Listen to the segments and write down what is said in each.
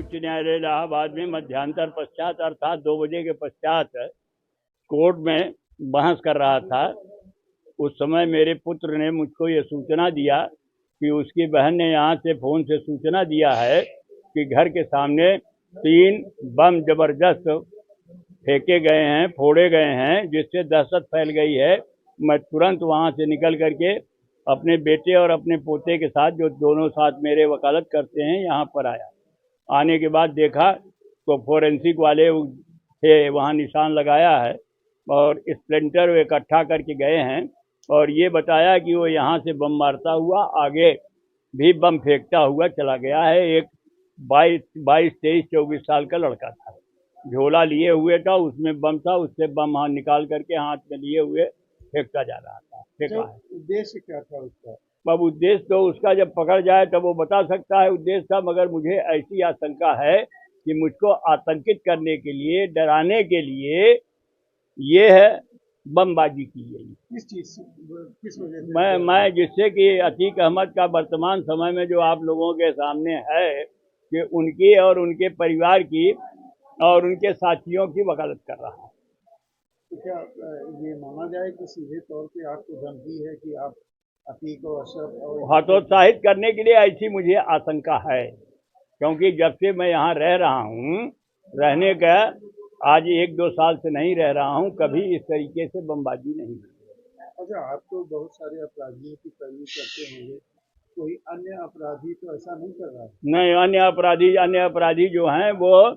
उच्च न्यायालय इलाहाबाद में मध्यांतर पश्चात अर्थात 2 बजे के पश्चात कोर्ट में बहस कर रहा था। उस समय मेरे पुत्र ने मुझको ये सूचना दिया कि उसकी बहन ने यहाँ से फोन से सूचना दिया है कि घर के सामने 3 बम जबरदस्त फेंके गए हैं, फोड़े गए हैं, जिससे दहशत फैल गई है। मैं तुरंत वहाँ से निकल करके अपने बेटे और अपने पोते के साथ, जो दोनों साथ मेरे वकालत करते हैं, यहाँ पर आया। आने के बाद देखा तो फोरेंसिक वाले थे, वहाँ निशान लगाया है और स्प्लिंटर इकट्ठा करके गए हैं और ये बताया कि वो यहाँ से बम मारता हुआ आगे भी बम फेंकता हुआ चला गया है। एक 22, 23, 24 साल का लड़का था, झोला लिए हुए था, उसमें बम था, उससे बम हाथ निकाल करके हाथ में लिए हुए फेंकता जा रहा था। फेंका है। उद्देश्य क्या था उसका? अब उद्देश्य तो उसका जब पकड़ जाए तब वो बता सकता है उद्देश्य था, मगर मुझे ऐसी आशंका है कि मुझको आतंकित करने के लिए, डराने के लिए ये है बमबाजी की गई। किस चीज से, किस वजह से? मैं जिससे कि अतीक अहमद का वर्तमान समय में जो आप लोगों के सामने है कि उनकी और उनके परिवार की और उनके साथियों की वकालत कर रहा हूँ। तो क्या ये माना जाए कि सीधे तौर पे आपको धमकी है कि आप अतीक और अशरफ और हतोत्साहित करने के लिए ऐसी मुझे आशंका है, क्योंकि जब से मैं यहाँ रह रहा हूँ, रहने का आज 1-2 साल से नहीं रह रहा हूँ, कभी इस तरीके से बमबाजी नहीं हुई। अच्छा, आप तो बहुत सारे अपराधियों की पैरवी करते होंगे, कोई अन्य अपराधी तो ऐसा नहीं कर रहा है? नहीं, अन्य अपराधी जो हैं वो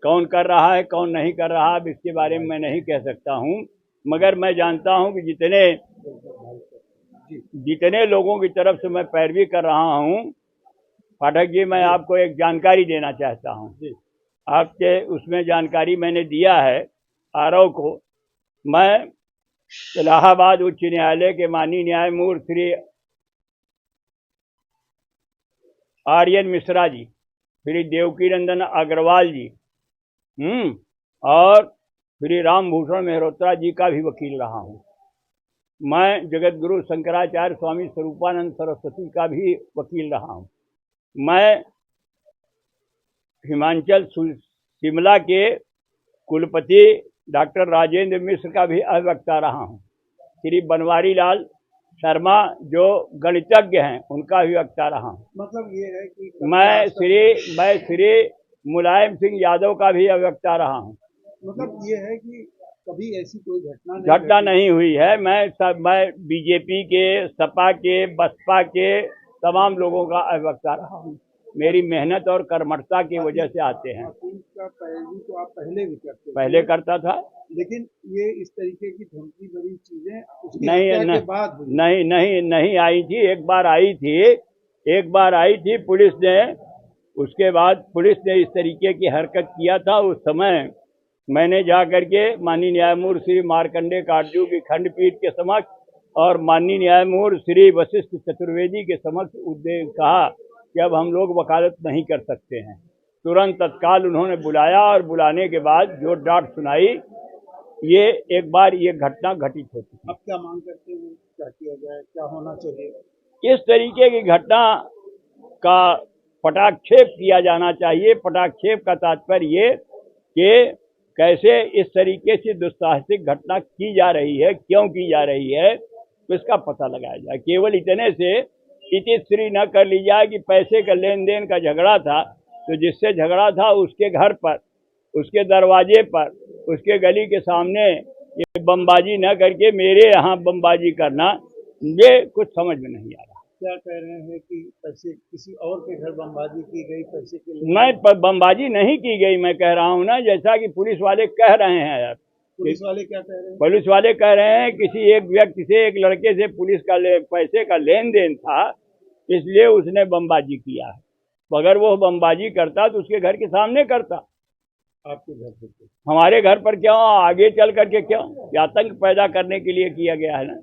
कौन कर रहा है कौन नहीं कर रहा है इसके बारे में मैं नहीं कह सकता हूँ, मगर मैं जानता हूँ कि जितने लोगों की तरफ से मैं पैरवी कर रहा हूँ। पाठक जी, मैं आपको एक जानकारी देना चाहता हूँ। आपके उसमें जानकारी मैंने दिया है आरओ को। मैं इलाहाबाद उच्च न्यायालय के माननीय न्यायमूर्ति श्री आर्यन मिश्रा जी, श्री देवकी नंदन अग्रवाल जी और श्री रामभूषण मेहरोत्रा जी का भी वकील रहा हूँ। मैं जगत गुरु शंकराचार्य स्वामी स्वरूपानंद सरस्वती का भी वकील रहा हूँ। मैं हिमाचल शिमला के कुलपति डॉक्टर राजेंद्र मिश्र का भी अधिवक्ता रहा हूँ। श्री बनवारी लाल शर्मा जो गणितज्ञ हैं, उनका भी वक्ता रहा हूँ। मतलब ये है कि मैं श्री मुलायम सिंह यादव का भी अधिवक्ता रहा हूँ। मतलब ये है कि कभी ऐसी कोई घटना नहीं हुई है। मैं बीजेपी के, सपा के, बसपा के तमाम लोगों का अधिवक्ता रहा हूँ। मेरी मेहनत और कर्मठता की वजह से आते हैं। का पैरवी तो आप पहले भी करते पहले करता था, लेकिन ये इस तरीके की धमकी भरी चीजें उसके बाद नहीं आई थी। एक बार आई थी पुलिस ने, उसके बाद पुलिस ने इस तरीके की हरकत किया था। उस समय मैंने जा करके माननीय न्यायमूर्ति श्री मार्कंडेय काटजू की खंडपीठ के समक्ष और माननीय न्यायमूर्ति श्री वशिष्ठ चतुर्वेदी के समक्ष कहा कि अब हम लोग वकालत नहीं कर सकते हैं। तुरंत तत्काल उन्होंने बुलाया और बुलाने के बाद जो डांट सुनाई, ये एक बार ये घटना घटित होती है। अब क्या मांग करते हैं, क्या किया जाए, क्या होना चाहिए? इस तरीके की घटना का पटाक्षेप किया जाना चाहिए। पटाक्षेप का तात्पर्य ये कि कैसे इस तरीके से दुस्साहसिक घटना की जा रही है, क्यों की जा रही है, तो इसका पता लगाया जाए। केवल इतने से इतिश्री न कर ली जाए कि पैसे का लेन देन का झगड़ा था, तो जिससे झगड़ा था उसके घर पर, उसके दरवाजे पर, उसके गली के सामने ये बमबाजी न करके मेरे यहाँ बमबाजी करना, ये कुछ समझ में नहीं आ रहा। क्या कह रहे हैं कि पैसे किसी और के घर बमबाजी की गई, पैसे के लिए? मैं बमबाजी नहीं की गई, मैं कह रहा हूँ ना, जैसा कि पुलिस वाले कह रहे हैं यार। पुलिस वाले क्या कह रहे हैं? पुलिस वाले कह रहे हैं किसी एक व्यक्ति से, एक लड़के से पुलिस का पैसे का लेन देन था, इसलिए उसने बमबाजी किया है। अगर वो बमबाजी करता तो उसके घर के सामने करता। आपके घर पर? हमारे घर पर क्यों, आगे चल करके क्यों? आतंक पैदा करने के लिए किया गया है ना।